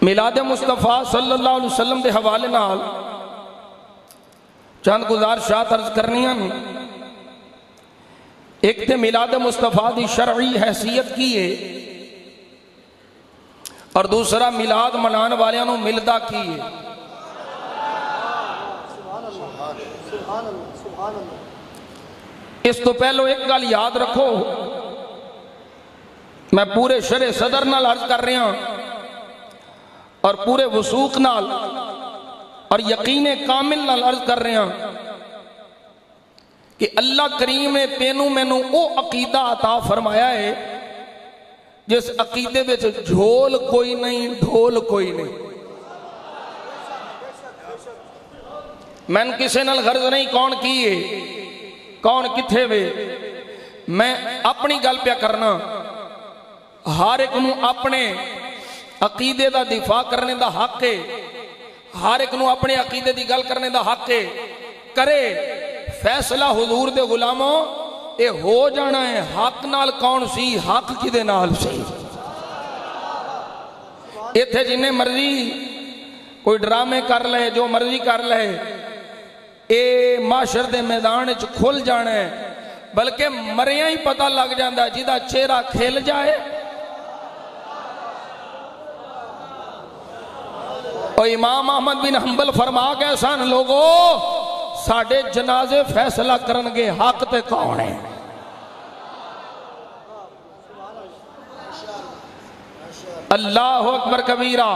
میلاد مصطفیٰ صلی اللہ علیہ وسلم دے حوالے نال چند گزارشات عرض کرنیاں. ایک تے میلاد مصطفیٰ دی شرعی حیثیت کی ہے اور دوسرا میلاد منان والیاں نو ملدا کی ہے. اس تو پہلو ایک گل یاد رکھو، میں پورے شرح صدر نال عرض کر رہا ہوں اور پورے وثوق نال اور یقین کامل نال عرض کر رہا ہوں کہ اللہ کریم نے تینوں مینوں او عقیدہ عطا فرمایا ہے جس عقیدے وچ جھول کوئی نہیں، ڈھول کوئی نہیں. میں کسے نال غرض نہیں کون کی ہے کون کتھے وے، میں اپنی گل پہ کرنا. ہر ایک نو اپنے عقیدے دا دفاع کرنے دا حق ہے، ہر ایک نو اپنے عقیدے دی گل کرنے دا حق ہے. کرے فیصلہ حضور دے غلاموں اے ہو جانا ہے حق نال کون سی حق کدے نال سی. ایتھے جنہیں مرضی کوئی ڈرامے کر لے جو مرضی کر لے اے معاشر دے میدان وچ کھل جانا ہے، بلکہ مریاں ہی پتہ لگ جاندہ جیدہ چہرہ کھل جائے. اور امام احمد بن حنبل فرما کے سن لوگو ساڑھے جنازے فیصلہ کرنگے حق تے کون ہے. اللہ اکبر کبیرہ.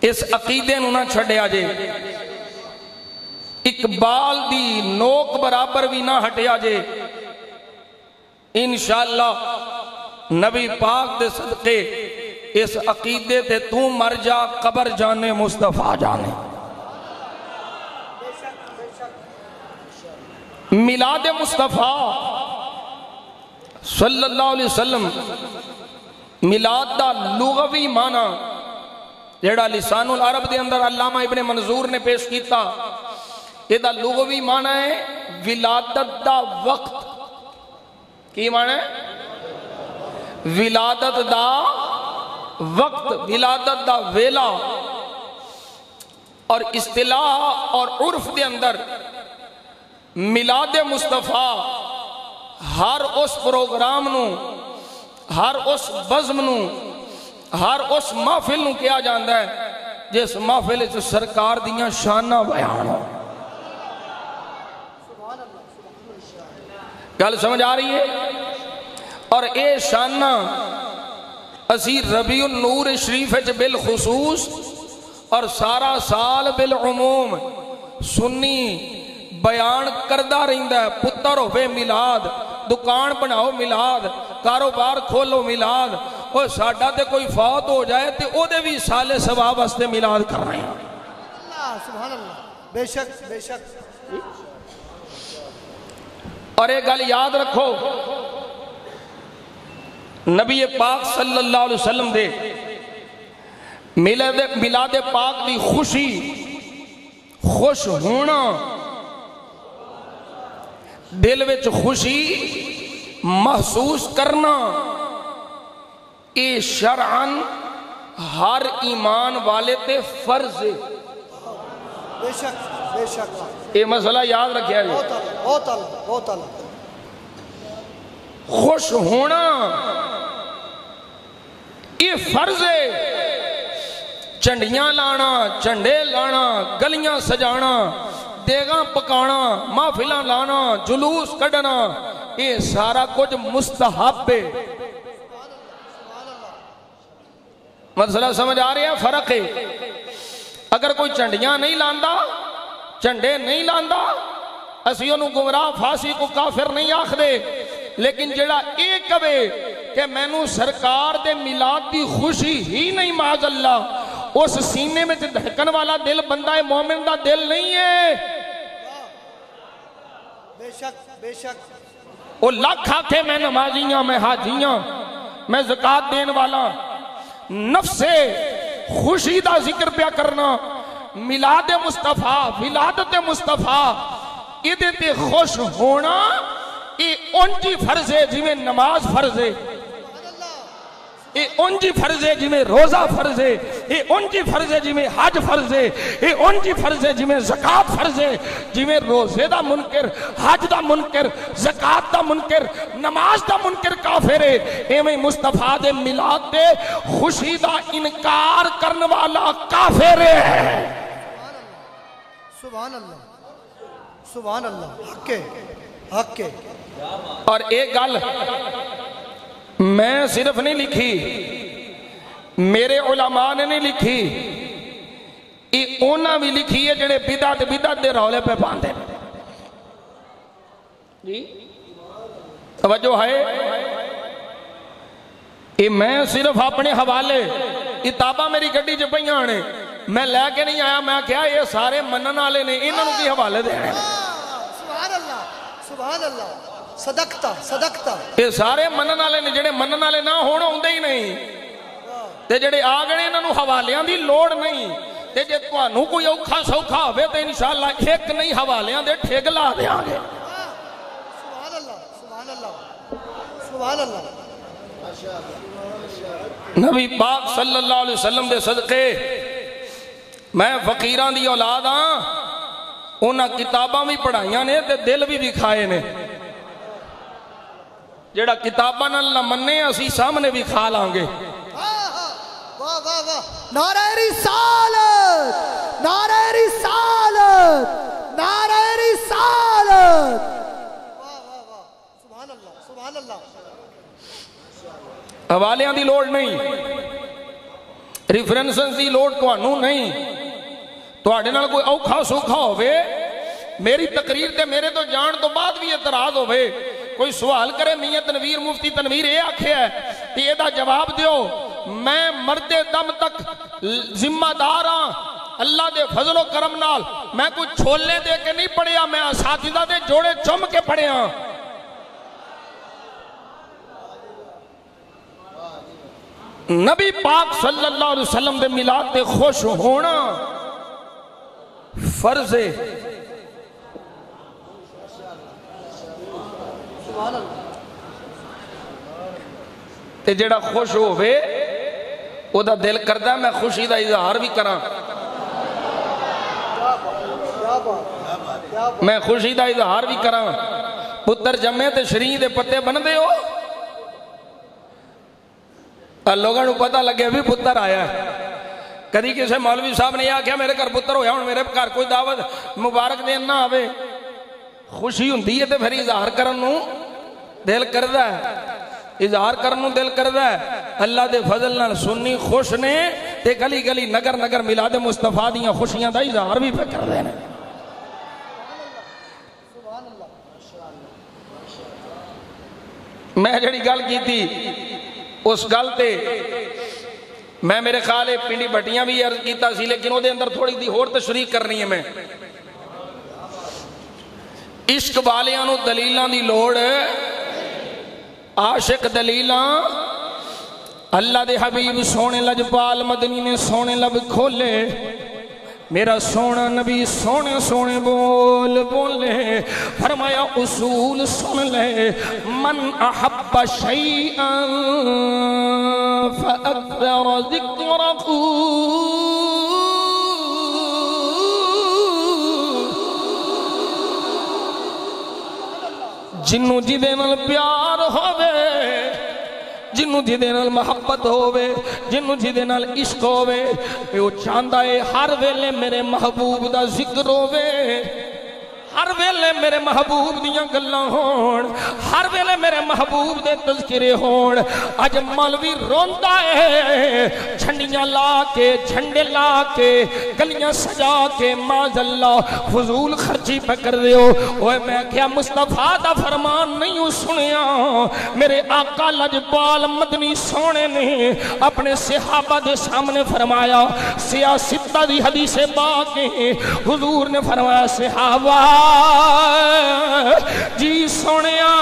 اس عقیدے نو نہ چھڑے آجے، اقبال دی نوک برابر بھی نہ ہٹے آجے. انشاءاللہ نبی پاک دے صدقے اس عقیدے تے تو مر جا قبر جانے مصطفیٰ جانے. میلاد مصطفیٰ صلی اللہ علیہ وسلم میلاد دا لغوی معنی جیڑا لسان العرب دے اندر علامہ ابن منظور نے پیش کیتا، یہ دا لغوی معنی ہے ولادت دا وقت. کی معنی ہے؟ ولادت دا وقت، ولادت دا ویلا. اور اصطلاح اور عرف دے اندر میلاد مصطفیٰ ہر اس پروگرام نو، ہر اس بزم نو، ہر اس محفل نو کیا جاندہ ہے جس محفل جو سرکار دیاں شانہ بیان ہو. گل سمجھ آ رہی ہے؟ اور اے شانہ اسی ربیع النور شریف بالخصوص اور سارا سال بالعموم سنی بیان کردہ رہندہ ہے. پتر ہوئے میلاد، دکان بناؤ میلاد، کاروبار کھولو میلاد. اور ساڑھا تے کوئی فوت ہو جائے تے او دے بھی سال ثواب واسطے میلاد کر رہے ہیں. اللہ سبحان اللہ، بے شک بے شک. اور ایک گل یاد رکھو، نبی پاک صلی اللہ علیہ وسلم دے میلاد پاک دی خوشی، خوش ہونا، دل وچ خوشی محسوس کرنا، اے شرعاً ہر ایمان والے تے فرض ہے. بے شک بے شک. یہ مسئلہ یاد رکھیا ہے. بہت اللہ بہت اللہ. خوش ہونا یہ فرض ہے. چنڈیاں لانا، چنڈے لانا، گلیاں سجانا، دیگاں پکانا، محفلاں لانا، جلوس کڑنا، یہ سارا کچھ مستحب ہے. مسئلہ سمجھ آ رہا ہے؟ فرق ہے. اگر کوئی چنڈیاں نہیں لاندا، چنڈے نہیں لاندا، اسی انہوں گمراہ فاسق کو کافر نہیں آکھ دے. لیکن جڑا ایک کبے کہ میں نو سرکار دے میلاد دی خوشی ہی نہیں، معاذ اللہ، اس سینے میں دھڑکن والا دل بندہ مومن دا دل نہیں ہے. بے شک بے شک. وہ لاکھ آکھے میں نمازیاں، میں حاجیاں، میں زکاة دین والا، نفس خوشی دا ذکر پیا کرنا. میلاد مصطفیٰ، ولادت مصطفیٰ، ادھے تے خوش ہونا یہ انجی فرض ہے جی میں نماز فرض ہے. یہ انجی فرض ہے جی میں روزہ فرض ہے، یہ انجی فرض ہے جی میں حج فرض ہے، یہ انجی فرض ہے جی میں زکاة فرض ہے، جی میں روزے دا منکر، حج دا منکر، زکاة دا منکر، نماز دا منکر کافر ہے، ایویں مصطفیٰ دے میلاد دے خوشی دا انکار کرنے والا کافر ہے۔ سبحان اللہ سبحان اللہ، حق ہے حق ہے۔ اور ایک گل میں صرف نہیں لکھی، میرے علماء نے نہیں لکھی، یہ اونا بھی لکھی ہے جڑے بدعت دے رولے پہ باندھے۔ جی توجہ ہے، یہ میں صرف اپنے حوالے کتاباں میری گڈی چ پئیاں نے، میں لے کے نہیں آیا، میں کہا یہ سارے منن والے نے، انہوں کی حوالے دینے۔ سبحان اللہ سبحان اللہ، صدقتا صدقتا، یہ سارے منن والے نے، جڑے منن والے نہ ہونا ہوندے ہی نہیں، تے جڑے آ گئے انہوں حوالیاں دی لوڑ نہیں، تے جے تانوں کوئی اوکھا سوکھا ہوئے تے انشاءاللہ ایک نہیں حوالیاں دے ٹھیک لا دیاں گے۔ سبحان اللہ سبحان اللہ سبحان اللہ۔ نبی پاک صلی اللہ علیہ وسلم دے صدقے میں فقیران دی اولاد ہاں، انہاں کتاباں بھی پڑھائیاں نے تے دل بھی دکھائے نے، جڑا کتاباں نہ مننے اسی سامنے بھی کھا لیں گے۔ واہ واہ واہ، نعرہ رسالت نعرہ رسالت نعرہ رسالت، واہ واہ واہ، سبحان اللہ سبحان اللہ۔ حوالیاں دی لوڑ نہیں، ریفرنسز دی لوڑ تو انہوں نہیں، تو آڑے نال کوئی اوکھا سوکھا ہوئے، میری تقریر تے میرے تو جان تو بعد بھی اعتراض ہوئے، کوئی سوال کرے میاں تنویر مفتی تنویر یہ آکھے ہے کہ یہ دا جواب دیو، میں مرد دم تک ذمہ داراں اللہ دے فضل و کرم نال، میں کوئی چھولے دے کے نہیں پڑھیا، میں اساتذہ دے جوڑے چم کے پڑھیا۔ نبی پاک صلی اللہ علیہ وسلم دے میلاد تے خوش ہونا فرض ہے۔ تے جڑا خوش ہوئے او دا دل کردہ میں خوشی دا اظہار بھی کراں، میں خوشی دا اظہار بھی کراں، پتر جمعے تے شریع دے پتے بن دے ہو، لوگوں کو پتہ لگے بھی پتر آیا ہے۔ کدی کسی مولوی صاحب نے یہ کہا میرے گھر پتر ہویا ہوں، میرے گھر کوئی دعوت مبارک دین نہ آوے، خوشی ہوندی ہے تے پھر اظہار کرنوں دل کردہ ہے، اظہار کرنوں دل کردہ ہے۔ اللہ دے فضل نال سنی خوش نے تے گلی گلی نگر نگر میلاد مصطفیٰ دیاں خوشیاں دا اظہار بھی پہ کر دینے۔ میں جڑی گل کی تھی اس گل تے میں میرے خیال ہے پنڈی بٹیاں بھی عرض کیتا سی، لیکن وہ دے اندر تھوڑی دی اور تشریح کرنی ہے۔ میں عشق والیاں دلیلاں دی لوڑ، عاشق دلیلاں، اللہ دے حبیب سونے لجپال مدنی نے سونے لب کھولے، میرا سونا نبی سونے سونے بول بولے، فرمایا اصول سن لے، من احب شیئا فاکثر ذکرہ، جنوں جدے نال پیار ہووے، جنوں جدے نال محبت ہووے، جنوں جدے نال عشق ہووے، وہ چاہندا ہے ہر ویلے میرے محبوب دا ذکر ہووے، ہر ویلے میرے محبوب دیاں گلاں ہون، ہر ویلے میرے محبوب دے تذکرے ہون۔ اج مولوی روندا ہے جھنڈیاں لا کے، جھنڈے لا کے، گلیاں سجا کے، معاذ اللہ فضول خرچی پہ کر رہے ہو۔ اوے میں کیا مصطفیٰ دا فرمان نہیں سنیا؟ میرے آقا لجپال مدنی سونے نے اپنے صحابہ دے سامنے فرمایا، سیاستہ دی حدیث پاک ہے، حضور نے فرمایا صحابہ جی سونیا،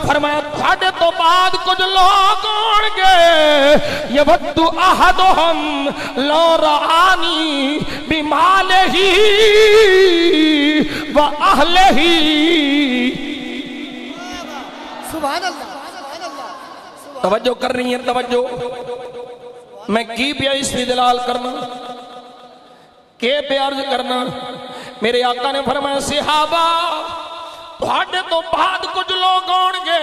فرمایا تھاڑے تو بعد کچھ لوگ ہون گے، یود احدہم لو رعانی بمالہ و اہلہ۔ سبحان اللہ سبحان اللہ توجہ کر رہی ہیں توجہ میں کی پیا استدلال کرنا کہ پہ عرض کرنا میرے آقا نے فرمایا صحابہ تھوڑے تو بعد کچھ لوگ ہون گے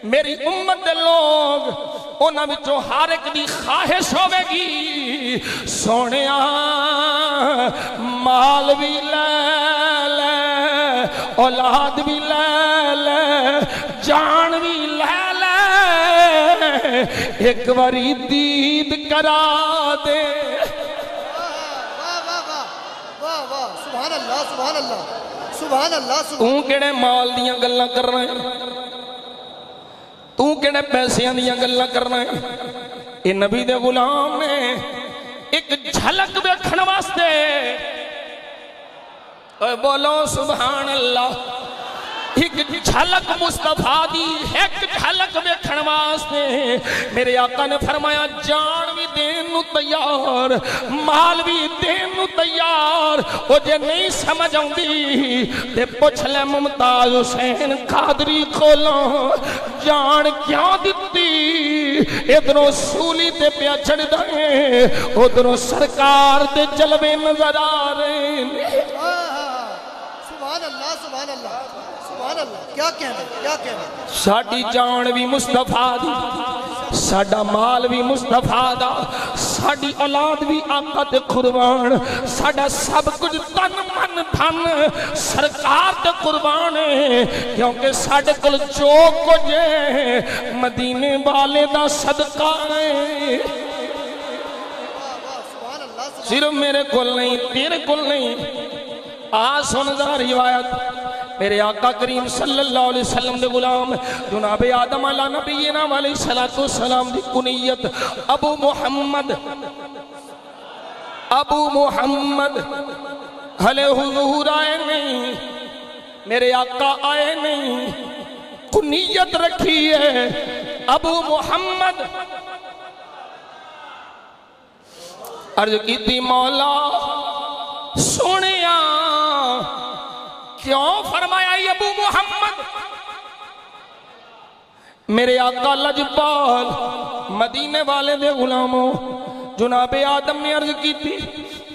میری امت دے لوگ انہاں وچوں ہر ایک دی خواہش ہوے گی سونیا مال بھی لے لے اولاد بھی لے لے جان بھی لے لے ایک باری دید کرا دے سبحان اللہ سبحان اللہ سبحان اللہ توں کیڑے مال دیاں گلاں کر رہے ہیں توں کیڑے پیسیاں دیاں گلاں کر رہے ہیں اے نبی دے غلام نے ایک جھلک ویکھن واسطے اے بولو سبحان اللہ ایک جھلک مصطفیٰ دی ایک جھلک ویکھن واسطے میرے آقا نے فرمایا جان بھی دین نو تیار مال بھی دین نو تیار او جے نہیں سمجھ آؤندی تے پوچھ لے ممتاز حسین قادری کولوں جان کیوں دتی ادھروں سولی تے پیا چڑھ دے ادھروں سرکار تے جلوے نظر آ رہے ہیں سبحان اللہ سبحان اللہ سبحان اللہ کیا کہنا ساڑی جان بھی مصطفیٰ دی ساڑا مال بھی مصطفیٰ دا ساڑی اولاد بھی آقا تے قربان ساڑا سب کچھ تن من دھن سرکار تے قربان ہے کیونکہ ساڑے کل جو کچھ ہے مدینے والے دا صدقہ ہے صرف میرے کل نہیں تیرے کل نہیں سن ذرا روایت میرے آقا کریم صلی اللہ علیہ وسلم دے غلام جناب آدم علیہ نبینا علیہ السلام دی کنیت ابو محمد حلے حضور آئے نہیں میرے آقا آئے نہیں کنیت رکھی ہے ابو محمد عرض کی تھی مولا سونیا کیوں فرمایا یہ ابو محمد میرے آقا لجپال مدینے والے دے غلاموں جناب آدم نے عرض کی تھی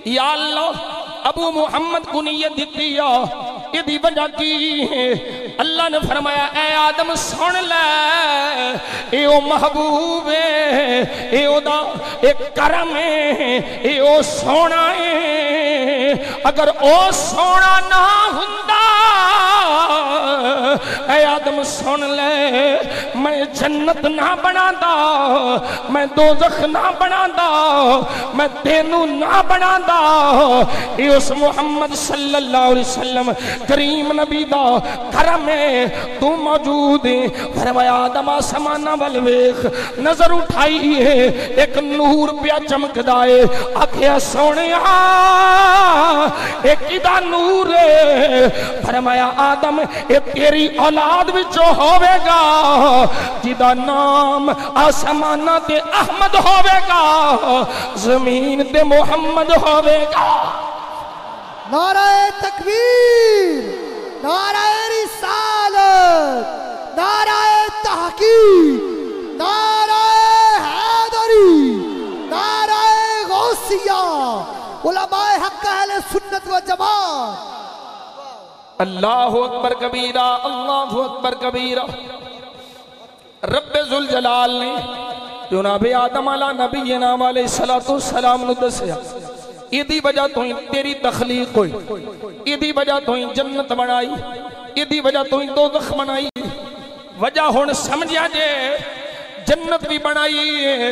یا اللہ ابو محمد کنیت دیتی یا یہ دی وجہ کی ہے اللہ نے فرمایا اے آدم سن لے اے او محبوب ہے اے او دا ایک کرم ہے اے او سونا ہے اگر او سونا نہ ہندا اے آدم سن لے میں جنت نہ بنا دا میں دوزخ نہ بنا دا میں تینو نہ بنا دا اے اس محمد صلی اللہ علیہ وسلم کریم نبی دا کرم ہے تو موجود ہے فرمایا آدم آسمانہ والویخ نظر اٹھائی ہے ایک نور پیا چمک دائے آکھیا سونے ایک دا نور ہے فرمایا آدم اے تیری اولاد وچوں ہوے گا جدا نام آسمانہ تے احمد ہوے گا زمین تے محمد ہوے گا نعرہ تکبیر نعرہ رسالت نعرہ تحقیق نعرہ حیدری نعرہ غوثیہ علماء حق اہل سنت و جماعت اللہ اکبر کبیرہ اللہ اکبر کبیرہ رب ذوالجلال نے جناب آدم علیہ نبینا علیہ السلام نے دسیا ایدی وجہ تو ہی تیری تخلیق ہوئی ایدی وجہ تو ہی جنت بنائی ایدی وجہ تو ہی دوزخ بنائی وجہ ہون سمجھا جے جنت بھی بنائی ہے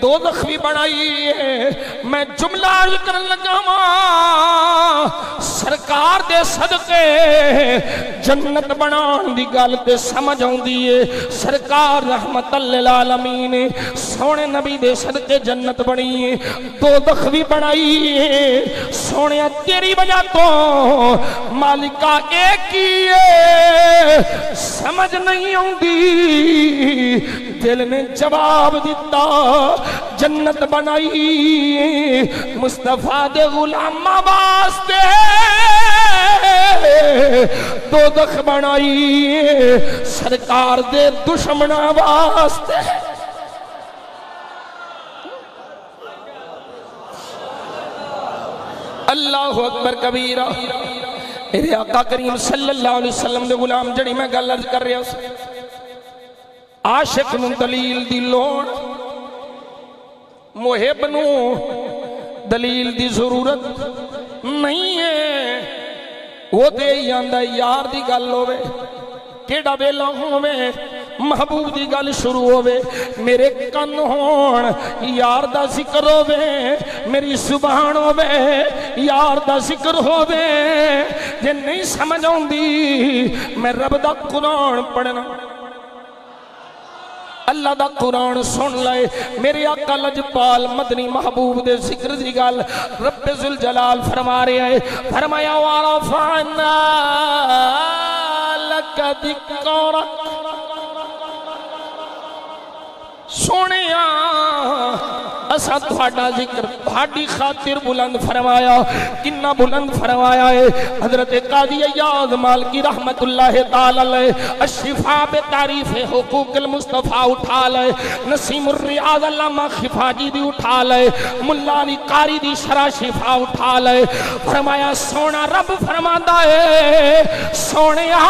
دوزخ بھی بنائی ہے میں جملہ عرض کرن لگا ماں سرکار دے صدقے جنت بنان دی گل تے سمجھ آؤں دیئے سرکار رحمت للعالمین سونے نبی دے صدقے جنت بنی ہے دوزخ بھی بنائی ہے سونے تیری وجہ تو مالکہ ایک ہی ہے سمجھ نہیں آؤں دی دل نے جواب دیتا جنت بنائی مصطفیٰ دے غلامہ واسطے دوزخ بنائی سرکار دے دشمنا واسطے اللہ اکبر کبیرہ میرے آقا کریم صلی اللہ علیہ وسلم دے غلام جڑی میں گل عرض کر رہا ہوں عاشق نو دلیل دی لوڑ محب نو دلیل دی ضرورت نہیں ہے وہ دے ہی آندہ یار دی گل ہوئے کیڑا ویلا ہوئے محبوب دی گل شروع ہوئے میرے کن ہون یار دا ذکر ہوئے میری زبان ہوئے یار دا ذکر ہوئے جے نہیں سمجھ آؤندی میں رب دا قرآن پڑھنا اللہ دا قرآن سن لائے میرے آقا لجپال مدنی محبوب دے ذکر دی گل رب ذوالجلال فرما رہے ہیں فرمایا وَرَفَعْنَا لَكَ ذِكْرَكَ سونیا اسا تھوڑا ذکر تھوڑی خاطر بلند فرمایا کنا بلند فرمایا ہے حضرت قاضی ایاز مالکی رحمت اللہ تعالی الشفاء بتعریف حقوق المصطفیٰ اٹھا لے نسیم الریاض علامہ خفاجی دی اٹھا لے ملا علی قاری دی شرح شفاء اٹھا لے فرمایا سونا رب فرماتا ہے سونیا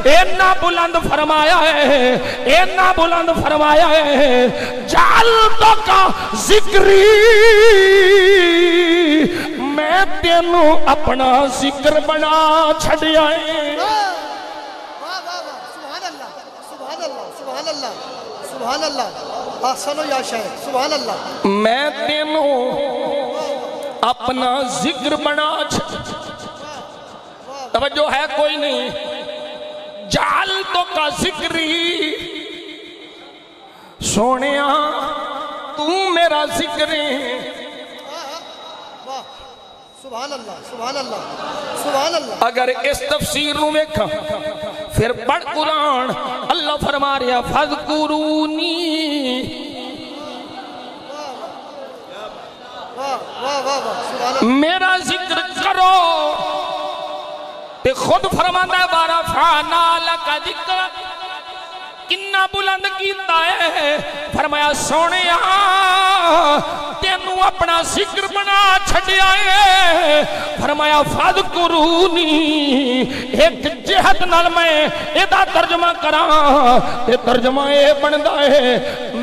اینا بلند فرمایا ہے اینا بلند فرمایا ہے جعلتو کا ذکری میں تینوں اپنا ذکر بنا چھڑیا ہے سبحان اللہ سبحان اللہ سبحان اللہ سبحان اللہ احسنو یا شاہد سبحان اللہ میں تینوں اپنا ذکر بنا توجہ ہے کوئی نہیں جعلتو کا ذکری سونیا تو میرا ذکر ہے سبحان اللہ سبحان اللہ سبحان اللہ اگر اس تفسیر نو ویکھا پھر پڑھ قرآن اللہ فرما رہا فَذْكُرُونِي میرا ذکر کرو تے خود فرماتا ہے وَرَفَعْنَا لَكَ ذِكْرَكَ کنا بلند کیتا ہے فرمایا سونیا تینوں اپنا ذکر بنا چھڑیا ہے فرمایا فَذْكُرُونِی ایک جہت نال میں ایدہ ترجمہ کراں تے ترجمہ اے بندہ ہے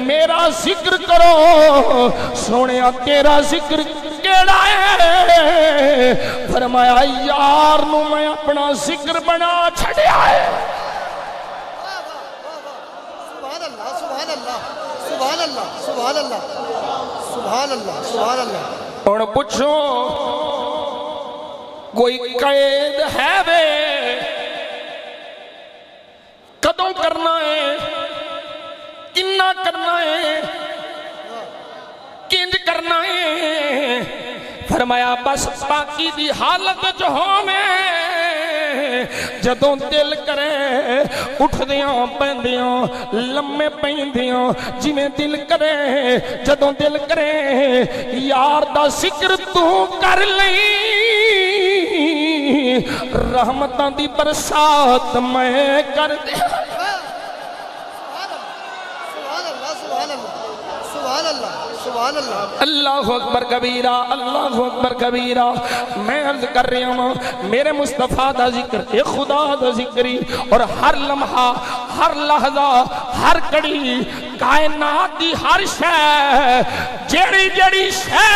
میرا ذکر کرو سونیا تیرا ذکر کیڑا ہے فرمایا یار نو میں اپنا ذکر بنا چھڑیا ہے سبحان اللہ سبحان اللہ سبحان اللہ سبحان اللہ سبحان اللہ اور پوچھو کوئی قید ہے وے کدوں کرنا ہے کنا کرنا ہے کنج کرنا ہے فرمایا بس پاکی دی حالت جو ہو میں جدوں دل کرے اٹھ دیاں پہندیاں لمے پہندیاں جی میں دل کرے جدوں دل کرے یار دا ذکر تو کر لیں رحمتاں دی برسات میں کر دیا سبحان اللہ اللہ اکبر کبیرہ اللہ اکبر کبیرہ میں عرض کر رہا ہوں میرے مصطفیٰ دا ذکر اے خدا دا ذکری اور ہر لمحہ ہر لحظہ ہر کڑی کائنات دی ہر شے جیڑی جیڑی شے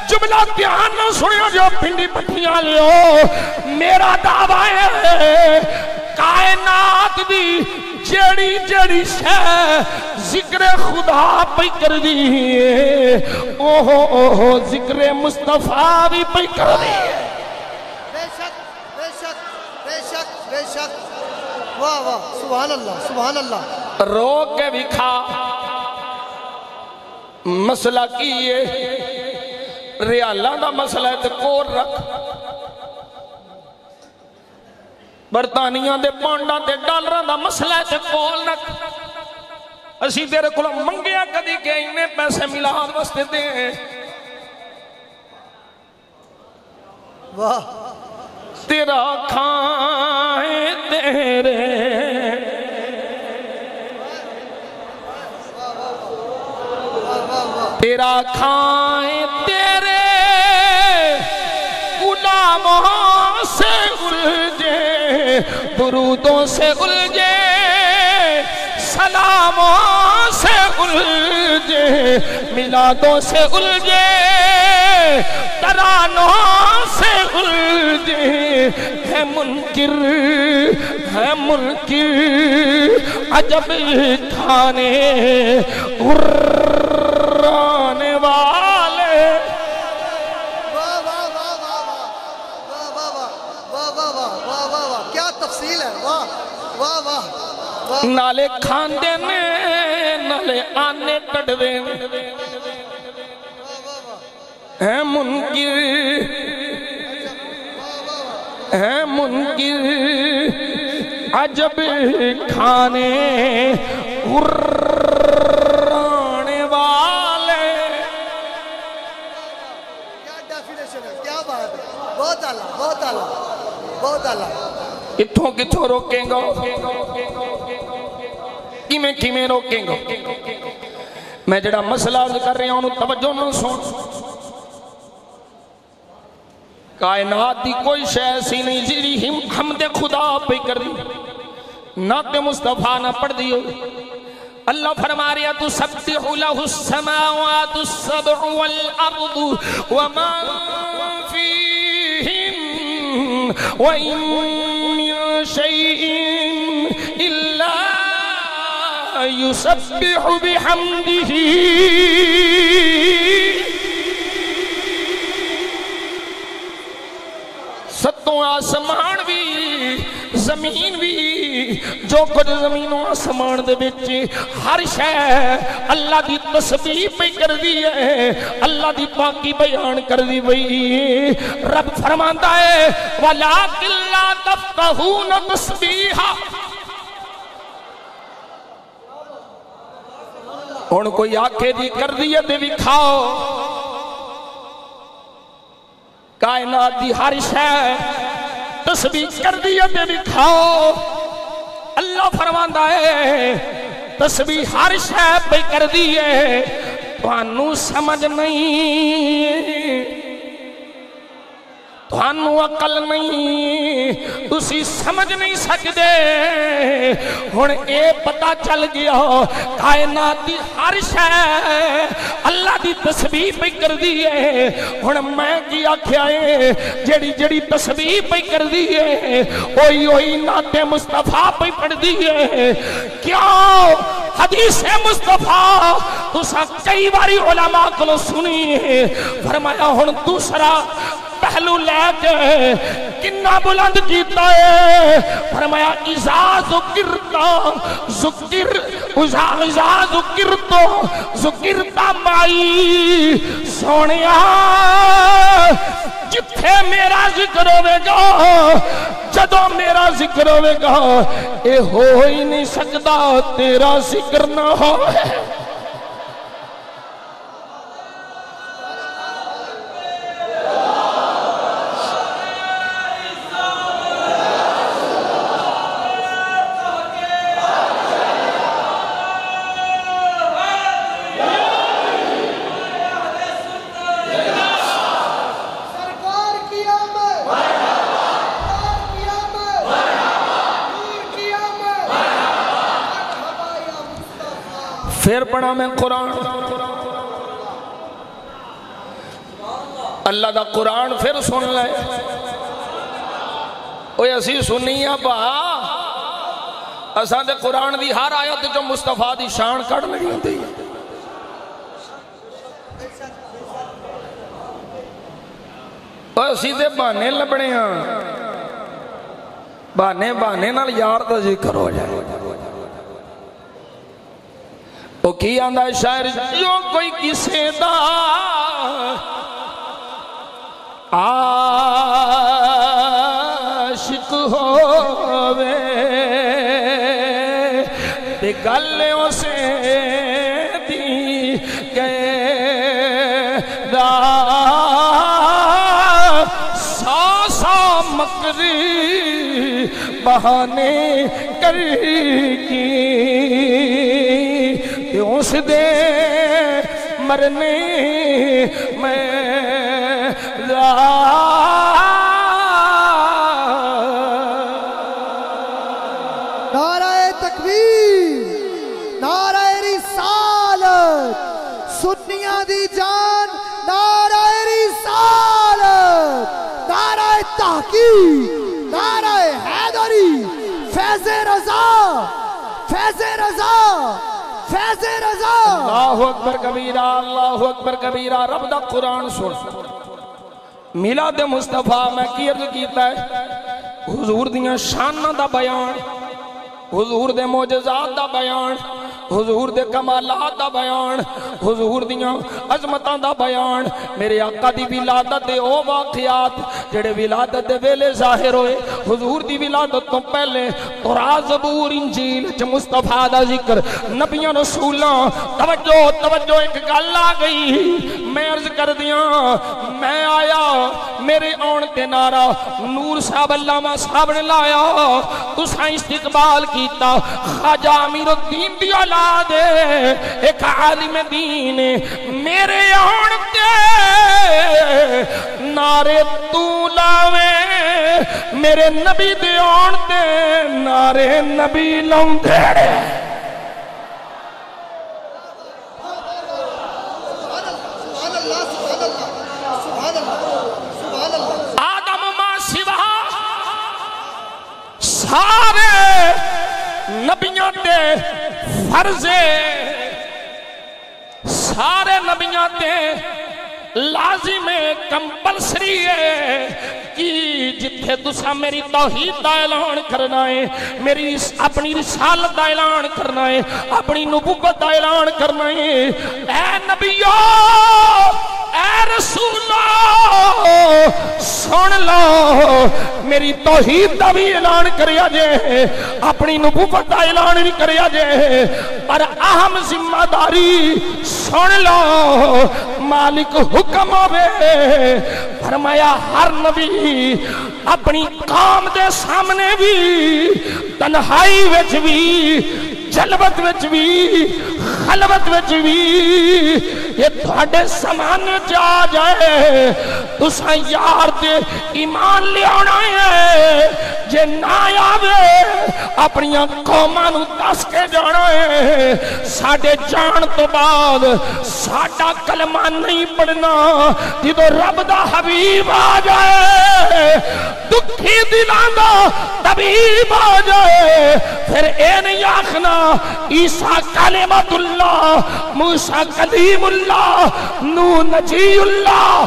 جملہ دھیان نہ سنیا جو پنڈی پٹھیاں لیو میرا دعویٰ ہے کائنات دی جیڑی جیڑی شے ذکر خدا پہ کر دی اوہ ذکر مصطفیٰ بھی پہ کر دی بے شک بے شک بے شک بے شک واہ واہ سبحان اللہ سبحان اللہ رو کے بھی کھا مسئلہ کیے ریالہ دا مسئلہ ہے تے کور رکھ برطانیہ دے پونڈا تے ڈالرہ دا مسئلہ ہے تے کول رکھ اسی تیرے کھلا منگیا کدی کہ انہیں پیسے ملا وستے دیں واہ تیرا کھائیں تیرے تیرا کھائیں تیرے غلاموں سے الجھے درودوں سے الجھے سلاموں سے الجھے میلادوں سے الجھے ترانوں سے الجھے ہے منکر عجب کھانے ارانے والے واہ واہ واہ واہ واہ واہ واہ واہ واہ واہ واہ واہ واہ کیا تفصیل ہے واہ واہ واہ واہ نالے کھاندے نے نالے آنے کڑوے ہے منکر عجب کھانے ارانے والے کیا ڈیفینیشن ہے کیا بات ہے بہت اعلیٰ بہت اعلیٰ بہت اعلیٰ اتھوں کتھوں روکیں گا کیمیں روکیں گا میں جڑا مسئلہ عرض کر رہا ہوں توجہ نہ سن کائنات دی کوئی شے ایسی نہیں جی حمد خدا پہ کر دی نعت مصطفیٰ نہ پڑھ دی اللہ فرما رہا تسبح لہ السماوات السبع والارض ومن فیہن وَإِن مِّن شَيْءٍ إِلَّا يُسَبِّحُ بِحَمْدِهِ ستوں آسمان بھی زمین بھی جو کچھ زمین و آسمان دے بچ ہر شے اللہ دی تسبیح پہ کر دی ہے اللہ دی پاکی بیان کر دی بھئی رب فرماندا ہے وَلَٰكِن لَّا تَفْقَهُونَ تَسْبِيحَ ہن کوئی آکھے دی کر دی تے بھی کھاؤ کائنات دی ہر شے تسبیح کر دیا تے بھی کھاؤ اللہ فرماندا ہے تسبیح ہر شے پہ کر دیے تانوں سمجھ نہیں تانوں عقل نہیں تسی سمجھ نہیں سکدے ہن اے پتہ چل گیا کائنات دی ہر شے اللہ دی تسبیح پہ کر دیے ہن میں کی آکھیا اے جڑی جڑی تسبیح پہ کر دیے اوئی نعت مصطفیٰ پہ پڑھ دیے کیوں حدیث مصطفیٰ تسا کئی باری علماء کو سنی فرمایا ہن دوسرا پہلو لے کے کنا بلند کیتا ہے فرمایا اذا ذکرتا مائی سونیا جتھے میرا ذکر ہوئے گا جدو میرا ذکر ہوئے گا اے ہو ہی نہیں سکتا تیرا ذکر نہ ہو پھر پڑھا میں قرآن اللہ دا قرآن پھر سن لے اوہ اسی سنی با اساں دے قرآن دی ہر آیت جو مصطفیٰ دی شان کڑ نہیں ہوتی اوہ اسی دے بانے لبنے ہاں بانے نال یار دا ذکر ہو جائے وہ کی آندہ شاعر جو کوئی کسے دا عاشق ہووے تے گلیوں سے دی گئے دا سا دی بہانے کر کی تے اس دے مرنے میں نعرہ تکبیر، نعرہ رسالت، سنیاں دی جان، نعرہ رسالت، نعرہ تحقیق، نعرہ حیدری، فیض رضا، فیض رضا، فیض رضا۔ اللہ اکبر کبیرہ، اللہ اکبر کبیرہ۔ رب دا قرآن سن، میلاد مصطفیٰ میں کی عرض کیتا ہے، حضور دیاں شاناں دا بیان، حضور دے معجزات دا بیان، حضور دے کمالات دا بیان، حضور دیاں عظمتاں دا بیان، میرے آقا دی ولادت دے او واقعات جڑے ولادت دے ویلے ظاہر ہوئے، حضور دی ولادت تو پہلے تورات زبور انجیل چ مصطفیٰ دا ذکر، نبیاں رسولاں۔ توجہ توجہ، ایک گل آ گئی میں عرض کر دیاں، میں آیا میرے آن تے نعرہ نور صاحب علامہ صاحب نے لایا، تساں استقبال کیتا، خواجہ امیر الدین دی اولاد ایک عالم دین، میرے آن تے نعرے تو لاوے، میرے نبی دے آن تے نعرے نبی لاؤں دے۔ آدم ماں سوا سارے نبیوں تے فرض، سارے نبیوں تے لازم کمپلسری ہے کہ جتھے تسا میری توحید دا اعلان کرنا ہے، میری اپنی رسالت دا اعلان کرنا ہے، اپنی نبوت دا اعلان کرنا ہے، اے نبیو اے رسولو سن لو، میری توحید دا بھی اعلان کریا جے، اپنی نبوت دا اعلان بھی کریا جے، پر اہم ذمہ داری سن لو، مالک حکم ہوئے، فرمایا ہر نبی اپنی قوم دے سامنے بھی، تنہائی وچ بھی، جلوت وچ بھی، خلوت وچ بھی، یہ تھوڑے سمانے جا جائے، تساں یار دے ایمان لے آنا ہے، جے نہ آوے اپنی قوماں نو دس کے جانا ہے، ساڑھے جان تو بعد ساڑھا کلمہ نہیں پڑھنا، جدو رب دا حبیب آ جائے، دکھی دلان دا طبیب آ جائے، پھر اے نہیں آخنا عیسیٰ کلمت اللہ، موسیٰ کلیم اللہ، نوح نجی اللہ،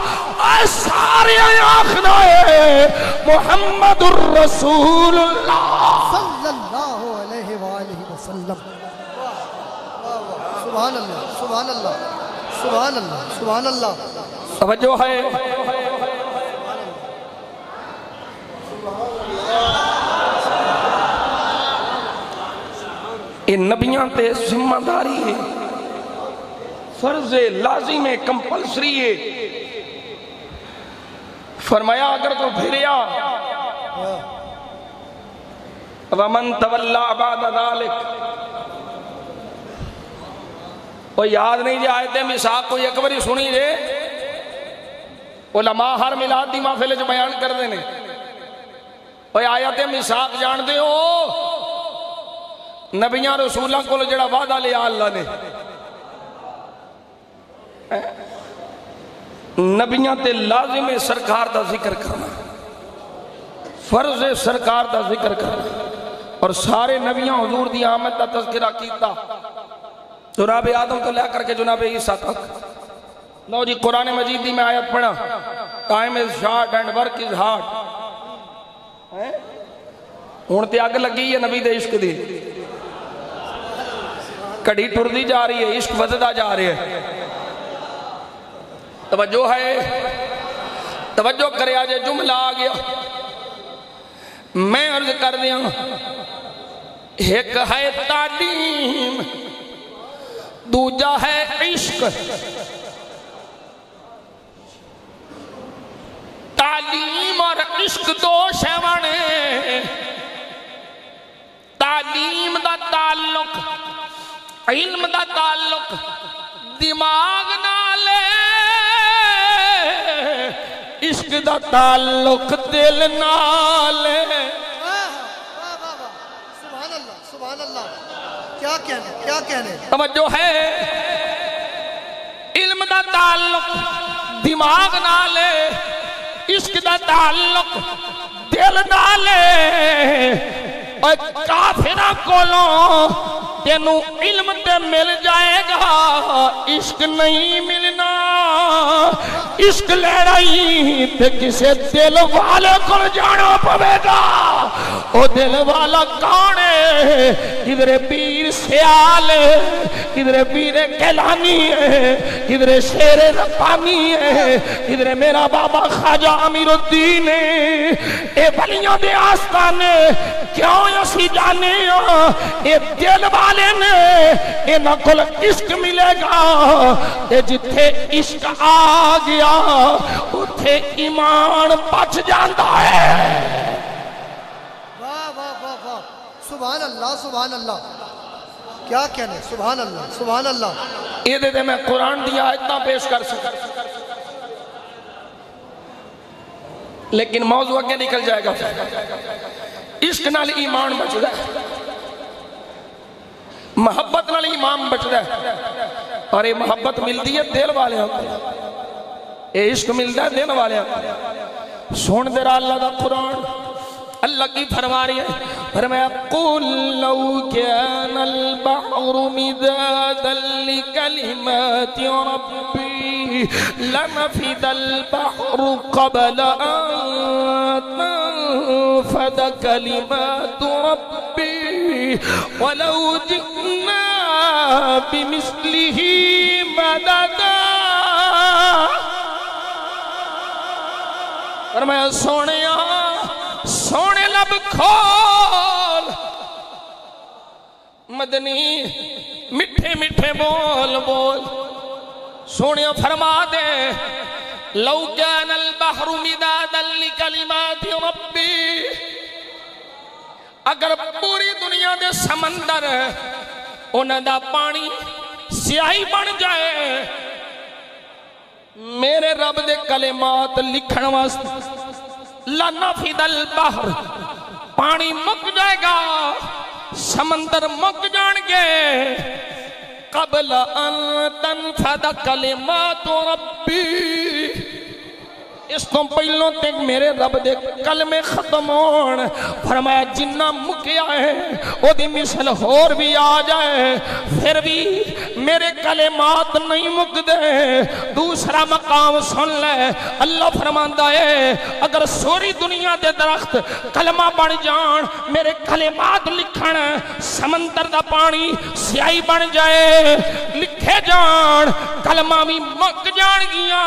اے سارے آخنا ہے محمد الرسول اللہ صلی اللہ علیہ وآلہ وسلم۔ سبحان اللہ، سبحان اللہ، سبحان اللہ، سبحان اللہ۔ توجہ ہے، یہ نبیاں تے ذمہ داری ہے، فرض لازم ہے، کمپلسری ہے۔ فرمایا اگر تو پھریا وَمَن تَوَلَّا بَعْدَ ذَلِكَ، وہ یاد نہیں جائے آیت میثاق کو ایک باری سنی جے، علماء ہر میلاد دی محفل وچ بیان کر دینے، وہ آیت میثاق جان دے ہو، نبیاں رسولاں کو جڑا وعدہ لیا اللہ نے، نبیاں تے لازم سرکار دا ذکر کرنا، فرض سرکار دا ذکر کرنا، اور سارے نبیاں حضور دی آمد دا تذکرہ کیتا، جناب آدم تو لے کر کے جناب عیسیٰ تک۔ لو جی قرآن مجید دی میں آیت پڑھا، time is short and work is hard, ہون تے اگ لگی ہے نبی دے عشق دی، کڑی ٹر دی جا رہی ہے، عشق وددا جا رہی ہے۔ توجہ ہے، توجہ کرے آجے، جملہ آ گیا، میں عرض کر دیا، ایک ہے تعلیم، دوجا ہے عشق۔ تعلیم اور عشق دو شیوانے تعلیم دا تعلق علم دا تعلق دماغ نالے عشق دا تعلق دل نالے سبحان اللہ سبحان اللہ کیا کہنے توجہ ہے علم دا تعلق دماغ نالے عشق دا تعلق دل نالے اور کافرہ کولوں تینوں علم تے مل جائے گا عشق نہیں ملنا عشق لے رہی تے کسے دل والے کو جانا پوے گا او دل والا کون ہے کدھر پیر سیال ہے کدھر پیر کیلانی ہے کدھر شیر ربانی ہے کدھر میرا بابا خواجہ امیر الدین ہے اے بلیوں دے آستانے کیوں اسی جانے اے دل والے نے اے نکل عشق ملے گا اے جتھے عشق آ گیا اتھے ایمان بچ جاندہ ہے واہ واہ واہ واہ سبحان اللہ کیا کہنے سبحان اللہ یہ دے میں قرآن دیا اتنا پیش کر سکتا لیکن موضوع اگے نکل جائے گا عشق نال ایمان بچ رہا ہے محبت نال ایمان بچ رہا ہے اور یہ محبت ملتی ہے دل والے یہ عشق ملتا ہے دل والے سن دے رہا اللہ دا قرآن اللہ کی فرما رہی ہے فرمایا قُلْ لَوْ كَانَ الْبَحْرُ مِدَادًا لِكَلِمَاتِ رَبِّي لَنَفِدَ الْبَحْرُ قَبْلَ أَن تَنفَدَ كَلِمَاتُ رَبِّي وَلَوْ جِئْنَا بِمِثْلِهِ مَدَدًا فرمایا سونے لب کھول مدنی مٹھے مٹھے بول سونے فرما دے لو كان البحر مدادا لکلمات ربی اگر پوری دنیا دے سمندر انہاں دا پانی سیاہی بن جائے میرے رب دے کلمات لکھن واسطے لنفد البحر پانی مک جائے گا سمندر مک جان گے قبل ان تنفد کلمات ربی اس تو پہلوں تک میرے رب دے کلمے ختم ہون فرمایا جنہ مکیا ہے او دی مثل ہور بھی آ جائے پھر بھی میرے کلمات نہیں مک دے دوسرا مقام سن لے اللہ فرماندا ہے اگر سوری دنیا دے درخت کلمہ بن جان میرے کلمات لکھن سمندر دا پانی سیاہی بن جائے لکھے جان کلمہ بھی مک جان گیا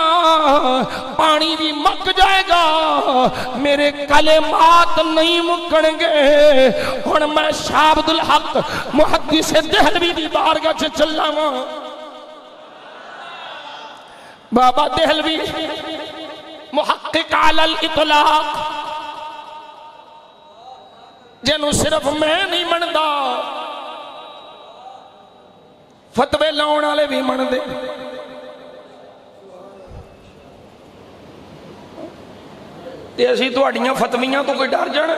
پانی بھی مک جائے گا میرے کلمات نہیں مکن گے ہن میں شاہ عبدالحق محدث دہلوی دی بارگاہ سے چلا ہوں بابا دہلوی محقق علی الاطلاق جنہوں صرف میں نہیں مندا فتوے لاؤن والے بھی من دے تے اسی تہاڈیاں فتویاں تو کوئی ڈر جانا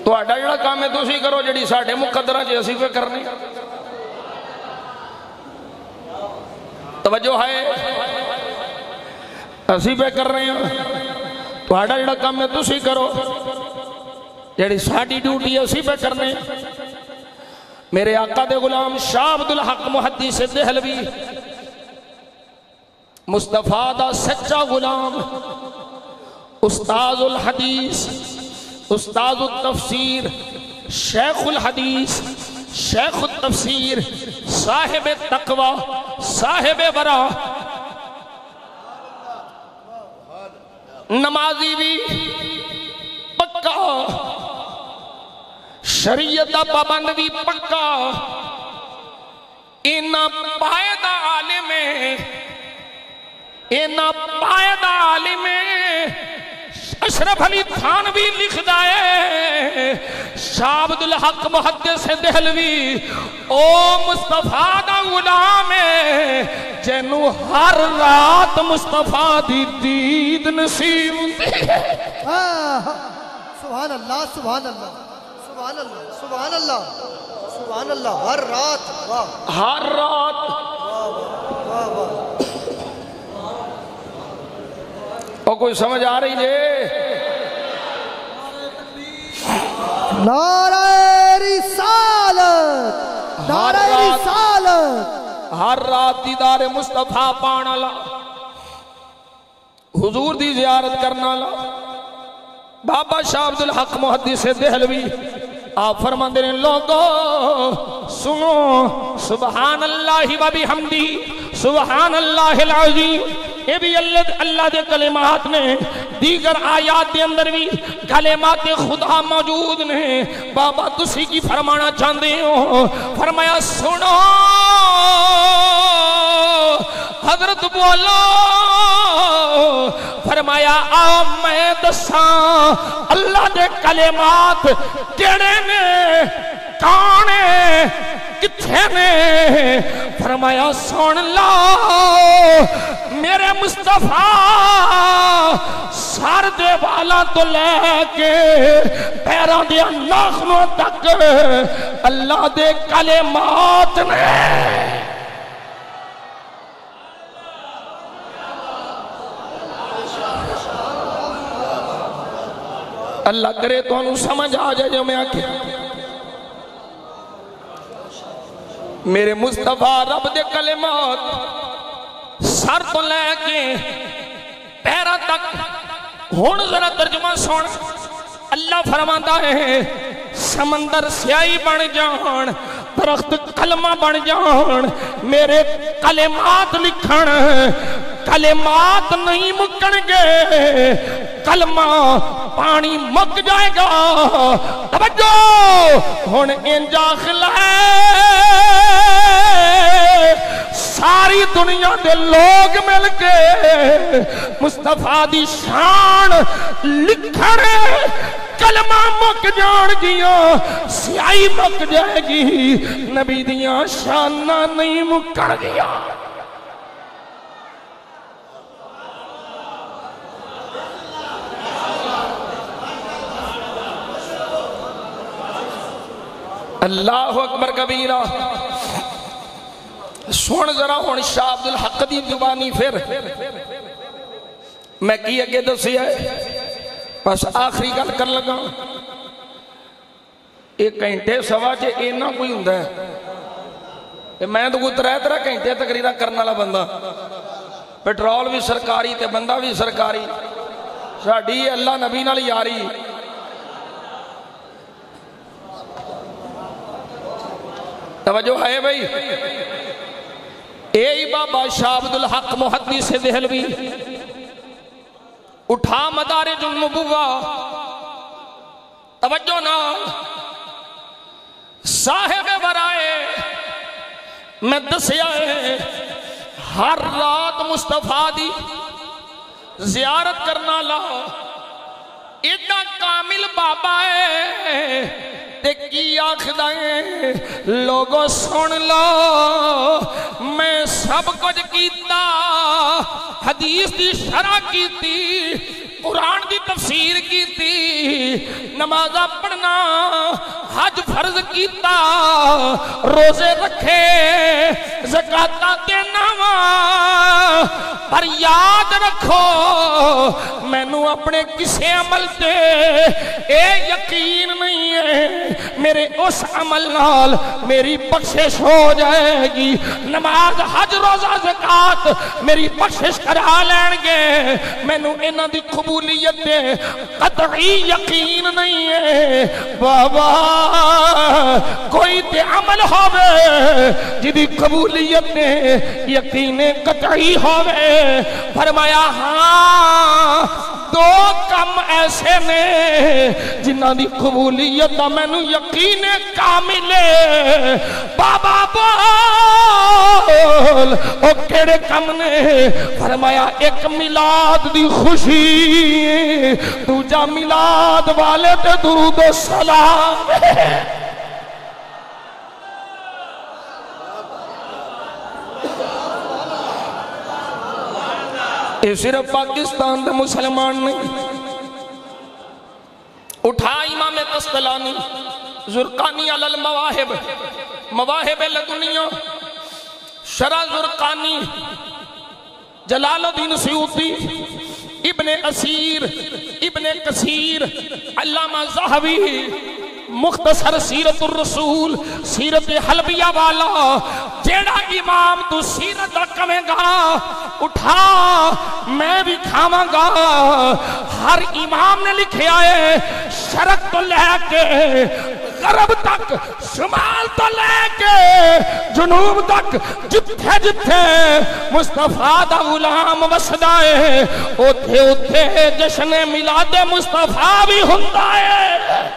تہاڈا جڑا کام ہے تسی کرو جڑی ساڈے مقدراں چ اسی کوئی کرنی توجہ ہے اسی پہ کر رہے ہیں تہاڈا جڑا کام ہے تسی کرو جڑی ساڈی ڈیوٹی ہے اسی پہ کرنے میرے آقا دے غلام شاہ عبدالحق محدث دہلوی مصطفیٰ دا سچا غلام استاذ الحدیث استاذ التفسیر شیخ الحدیث شیخ التفسیر صاحب تقوی صاحب ورع نمازی بھی پکا شریعت پابند بھی پکا اینا پائدہ عالم ہے اینا پائدہ عالم اشرف علی تھانوی لکھ دائے شاہ عبدالحق محدث دہلوی او مصطفیٰ دا غلام ہے جنو ہر رات مصطفیٰ دی دید نصیب ہوتی ہے. سبحان اللہ سبحان اللہ سبحان اللہ سبحان اللہ سبحان اللہ. ہر رات واہ ہر رات واہ واہ. اور کوئی سمجھ آ رہی ہے؟ نعرہ رسالت نعرہ رسالت. ہر رات دیدار مصطفیٰ پانا لا حضور دی زیارت کرنا لا. بابا شاہ عبدالحق محدث دہلوی آپ فرماندے نے لوگو سنو سبحان اللہ و بحمدی سبحان اللہ العظیم. یہ بھی اللہ دے کلمات نے دیگر آیات دے اندر بھی کلمات خدا موجود نے. بابا تسی کی فرمانا چاہتے ہو؟ فرمایا سنو حضرت بولو. فرمایا آؤ میں دساں اللہ دے کلمات کیڑے نے کانے کتھے نے. فرمایا سن لو میرے مصطفیٰ سر دے والا تو لے کے پیروں دے ناخنوں تک اللہ دے کلمات نے. اللہ کرے تو انہوں سمجھ آ جائے جو میں آکھیں میرے مصطفیٰ رب دے کلمات سر تو لے کے پیرا تک. ہون ذرا ترجمہ سن. اللہ فرماتا ہے سمندر سیاہی بن جان درخت کلمہ بن جان میرے کلمات لکھن کلمات نہیں مکن گے کلمہ پانی مک جائے گا. توجہ ہن انجا خلائے ساری دنیا دے لوگ مل کے مصطفیٰ دی شان لکھن کلمہ مک جان گیا سیاہی مک جائے گی نبی دیاں شانہ نہیں مکن گیا. اللہ اکبر کبیرہ. سن ذرا ہن شاہ عبدالحق دی زبانی پھر میں کی اگے دسی ہے بس آخری گل کر لگا. ایک گھنٹے سوا چ اینا کوئی ہوندا ہے میں تو کوئی 3 گھنٹے تقریرا کرنے والا بندہ پیٹرول بھی سرکاری تے بندہ بھی سرکاری ساڈی اللہ نبی نال یاری. توجہ ہے بھائی. اے بابا شاہ عبدالحق محدث دہلوی اٹھا مدارج النبوہ. توجہ نا صاحب برائے میں دسیا ہے ہر رات مصطفیٰ دی زیارت کرنا لا ایڈا کامل بابا ہے تے کی آخدائیں لوگوں سن لو میں سب کچھ کیتا حدیث دی شرح کیتی قرآن دی تفسیر کیتی نمازہ پڑھنا حج فرض کیتا روزے رکھے زکاة دینا پر یاد رکھو میں نو اپنے کسے عمل تے اے یقین نہیں ہے میرے اس عمل نال میری بخشش ہو جائے گی. نماز حج روزہ زکاة میری بخشش کرا لین گے میں نو انہاں دی قبولیت دے قطعی یقین نہیں ہے. بابا کوئی تے عمل ہوئے جدی قبولیت نے یقین قطعی ہوئے. فرمایا ہاں 2 کم ایسے نے جنہاں دی قبولیت دا میں نو یقین کامل ہے. بابا بول او کیڑے کم نے؟ فرمایا ایک میلاد دی خوشی، دوجا میلاد والے تے درود و سلام۔ یہ صرف پاکستان دے مسلمان نہیں، اٹھا امام قسطلانی زرقانی علی المواہب، مواہب لدنیہ، شرح زرقانی، جلال الدین سیوطی، ابن اسیر، ابن کثیر، علامہ ذہبی، مختصر سیرت الرسول، سیرت حلبیہ والا، جیڑا امام تو سیرت کمیں گا اٹھا میں بھی کھاواں گا۔ ہر امام نے لکھے آئے شرق تو لے کے غرب تک، شمال تو لے کے جنوب تک، جتھے جتھے مصطفیٰ دا غلام وسدا ہے اوتھے اوتھے جشن میلاد مصطفیٰ بھی ہوندا ہے۔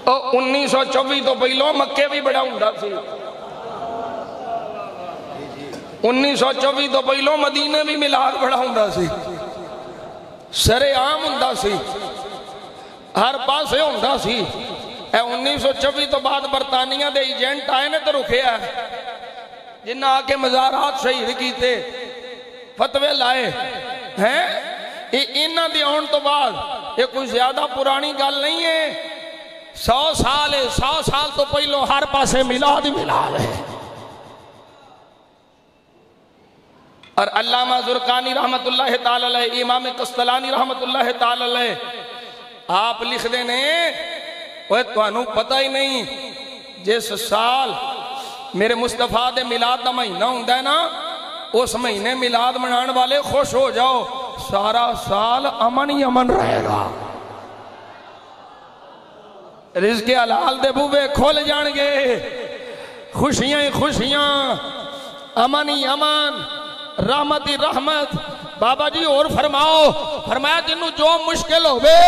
1924 تو پہلو مکے بھی بڑا ہوندا سی، 1924 تو پہلو مدینے بھی میلاد بڑا ہوندا سی، سرے عام ہوندا سی، ہر پاسے ہوندا سی۔ 1924 تو بعد برطانیہ دے ایجنٹ آئے نے تو رکھے ہے، جنہ آکے مزارات شہید کیتے، فتوے لائے ہیں۔ انہ دی آن تو بعد یہ کوئی زیادہ پرانی گل نہیں ہے، 100 سال تو پہلو ہر پاسے میلاد ہی میلاد ہے۔ اور علامہ زرقانی رحمت اللہ تعالی علیہ، امام قسطلانی رحمت اللہ تعالی علیہ آپ لکھ دینے وہ توانوں پتہ ہی نہیں جس سال میرے مصطفیٰ دے میلاد دا مہینہ ہوندہ ہے نا، اس مہینے میلاد منان والے خوش ہو جاؤ، سارا سال امن ہی امن رہے گا، رزق حلال دے بوبے کھول جان گے، خوشیاں ہی خوشیاں، امن ہی امن، رحمت ہی رحمت۔ بابا جی اور فرماؤ، فرمایا جنہوں جو مشکل ہوئے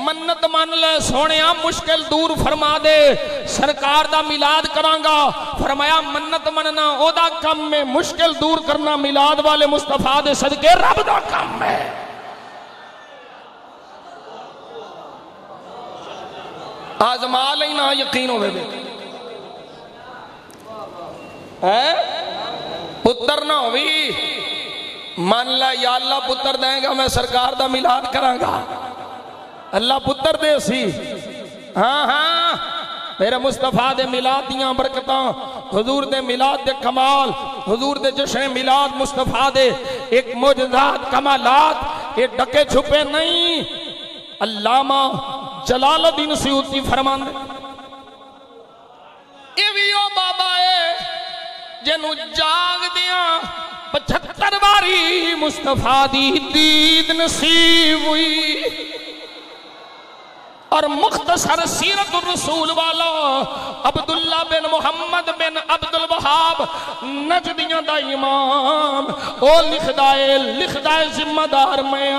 منت مان لے سونیا مشکل دور فرما دے، سرکار دا میلاد کرانگا۔ فرمایا منت مننا او دا کم میں، مشکل دور کرنا میلاد والے مصطفیٰ دے صدقے رب دا کم ہے۔ آزما لینا یقین ہوئے بے پتر نہ ہوئی مان لے یا اللہ پتر دیں گا میں سرکار دا میلاد کرانگا، اللہ پتر دے سی، ہاں میرے مصطفیٰ دے میلاد دیاں برکتاں، حضور دے میلاد دے کمال، حضور دے جشن میلاد مصطفیٰ دے ایک معجزات کمالات یہ ڈکے چھپے نہیں۔ علامہ جلال الدین سیوطی فرمان دے ایویو بابا ہے جنو جاگ دیاں 75 باری مصطفیٰ دی دید نصیب ہوئی، اور مختصر سیرت الرسول والا عبداللہ بن محمد بن عبد الوہاب نجدیاں دا امام او لکھدائے ذمہ دار میں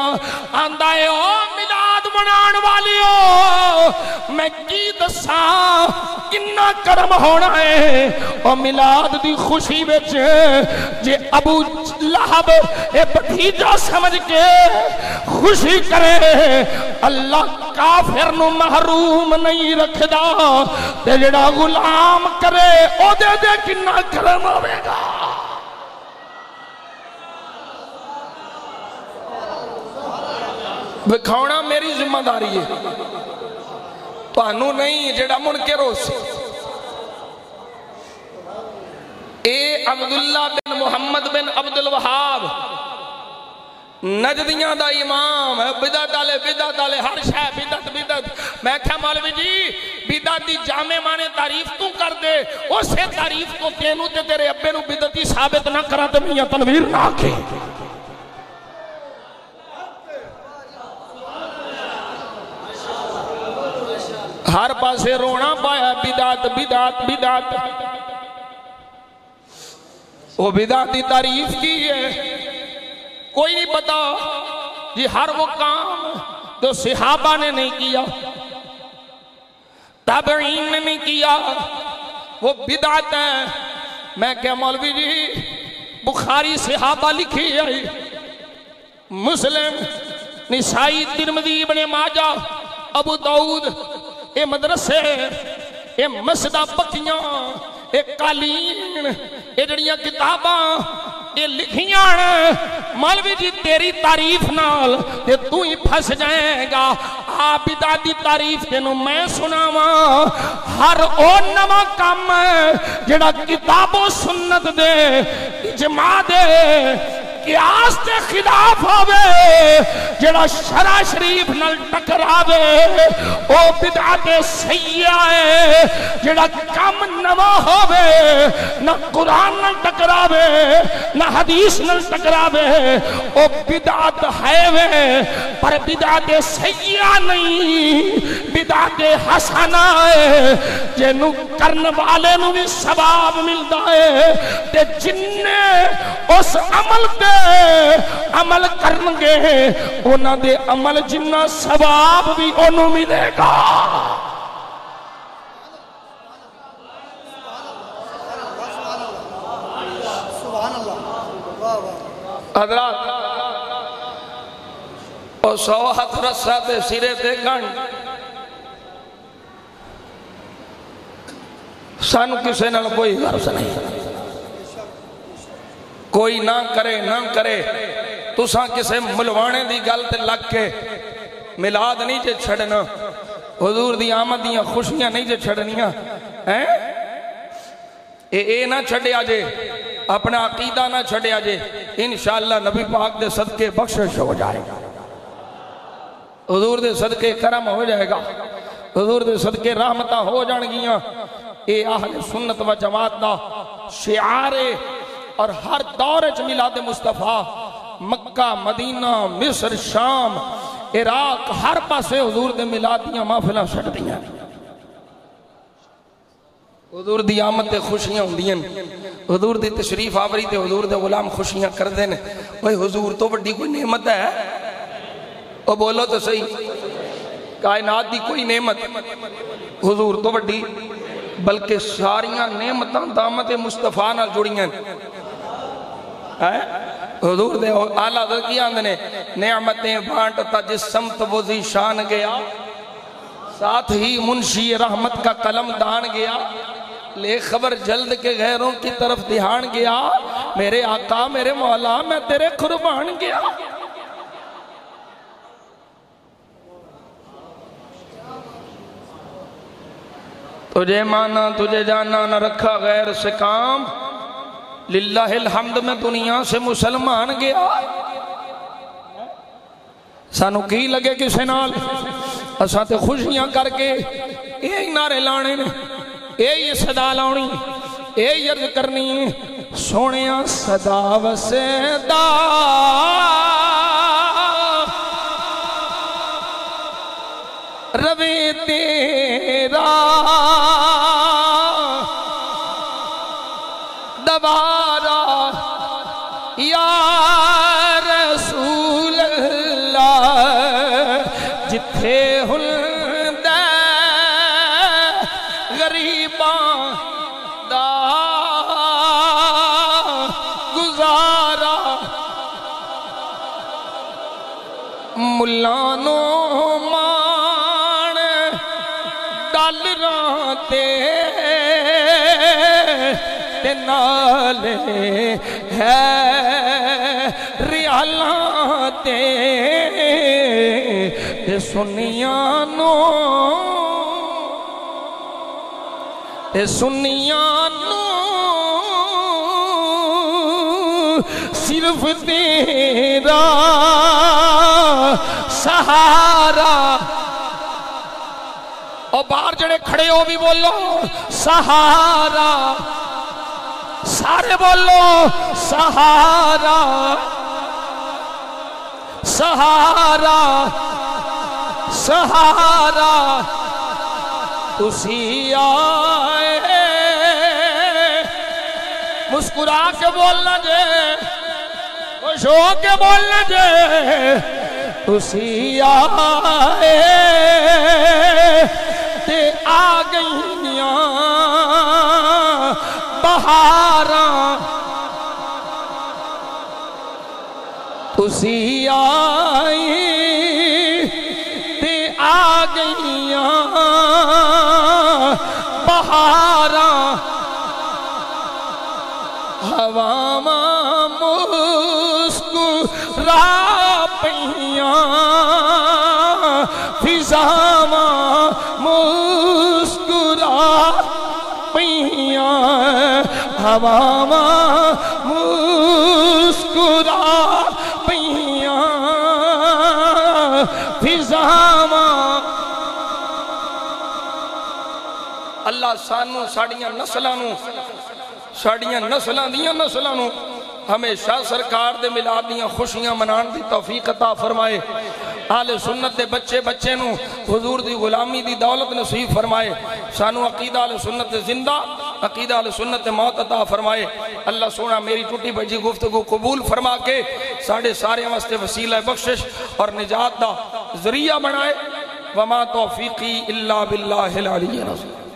آندائے او میلاد منان والیو میں کی دساں کنا کرم ہونا ہے او میلاد دی خوشی بچ جے ابو لہب اے بھتیجا سمجھ کے خوشی کرے اللہ کافر نو محروم نہیں رکھ دا، تے جڑا غلام کرے او دے دے کنا کرم ہوئے گا۔ بکھاؤنا میری ذمہ داری ہے، پانو نہیں جڑا منکر ہو سی۔ اے عبداللہ بن محمد بن عبد الوہاب نجدیاں دا امام ہے، بدعت والے ہر شے بدعت۔ میں کہا مولوی جی بدعت دی جامع مانے تعریف تو کر دے، اسے تعریف تو تینوں تے تیرے ابے نو بدعتی ثابت نہ کرا تے میاں تنویر نہ کے۔ ہر پاسے رونا پایا بدعت، وہ بدعت دی تعریف کی ہے، کوئی نہیں پتا جی ہر وہ کام تو صحابہ نے نہیں کیا، تابعین نے نہیں کیا، وہ بدعت ہے۔ میں کیا مولوی جی بخاری صحابہ لکھی ہے، مسلم نسائی ترمذی ابن ماجہ ابو داؤد، اے مدرسے اے مسجدہ پکیاں اے قالین اے جڑیاں کتاباں اے لکھیاں مولوی جی تیری تعریف نال تے تو ہی پھس جائے گا۔ آپ بدعتی تعریف تینوں میں سناواں، ہر او نواں کام جڑا کتاب و سنت دے اجماع دے قیاس دے خلاف ہوے، جڑا شرع شریف نال ٹکراوے او بدعت سیئہ ہے۔ جڑا کم نواں ہوے نہ قرآن نال ٹکراوے نہ حدیث نال ٹکراوے او بدعت ہے وے، پر بدعت سیئہ نہیں، بدعت حسنہ ہے، جنوں کرن والے نوں بھی ثواب ملدا ہے تے جننے اس عمل تے عمل کرنگے انہاں دے عمل جنہ ثواب بھی انہوں ملے گا۔ حضرات او 100 ہتھ رسہ تے سرے تے گن سانو کسے نال کوئی غرض نہیں، کوئی نہ کرے تساں کسے ملوانے دی گل تے لگ کے میلاد نہیں جے چھڑنا، حضور دی آمد دیاں خوشیاں نہیں جے چھڑنیاں، اے نہ چھڑیا جے، اپنا عقیدہ نہ چھڑیا جے، انشاءاللہ نبی پاک دے صدقے بخشش ہو جائے گا، حضور دے صدقے کرم ہو جائے گا، حضور دے صدقے رحمتہ ہو جانگیاں۔ اے اہل سنت و جماعت دا شعار اور ہر دورج میلاد مصطفیٰ، مکہ مدینہ مصر شام عراق ہر پاسے حضور دے میلاد دیاں محفلاں چھڑ دیاں، حضور دی آمد تے خوشیاں ہوندیاں، حضور دی تشریف آوری تے حضور دے غلام خوشیاں کر دینے۔ بھئی حضور تو بڑی کوئی نعمت ہے، او بولو تو صحیح، کائنات دی کوئی نعمت حضور تو بڑی، بلکہ ساریاں نعمتاں دامت مصطفیٰ نال جڑیاں۔ حضور دے اعلیٰ حضرت کی آندنے نعمتیں بانٹتا جس سمت وہ ذیشان گیا، ساتھ ہی منشی رحمت کا قلم دان گیا، لے خبر جلد کے غیروں کی طرف دھیان گیا، میرے آقا میرے مولا میں تیرے قربان گیا۔ تجھے مانا تجھے جانا نہ رکھا غیر سے کام، للہ الحمد میں دنیا سے مسلمان گیا۔ سانو کی لگے کسے نال اساں تے خوشیاں کر کے یہی نعرے لانے نے، یہی صدا لاؤنی، یہی عرض کرنی، سونیاں صدا وسیدہ روی تیرا دوبارہ یا رسول اللہ، جتھے ہندے غریباں دا گزارا، ملانو مان ڈالراں تے نالے ہے ریالاں تے سنیانو صرف تیرا سہارا۔ اور باہر جڑے کھڑے ہو بھی بولو سہارا، سارے بولو سہارا، سہارا سہارا تسی آئے، مسکرا کے بولنا جے، خوش ہو کے بولنا جے، تسی آئے تے آ گئیاں بہاراں تسی آئی تے آ گئیاں بہاراں ہواواں مسکرا پئیاں فضاواں مسکرا پئیاں ہواواں مسکرا پئیاں فضاواں اللہ سانو ساڑیاں دیاں نسلانوں ہمیشہ سرکار دے ملاد دیاں خوشیاں منان دی توفیق عطا فرمائے آل سنت دے بچے نو حضور دی غلامی دی دولت نصیب فرمائے سانو عقیدہ آل سنت زندہ عقیدہ آل سنت موت عطا فرمائے اللہ سونا میری ٹوٹی بجی گفتگو قبول فرما کے سارے واسطے وسیلہ بخشش اور نجات دا ذریعہ بنائے وما توفیقی الا باللہ العلی العظیم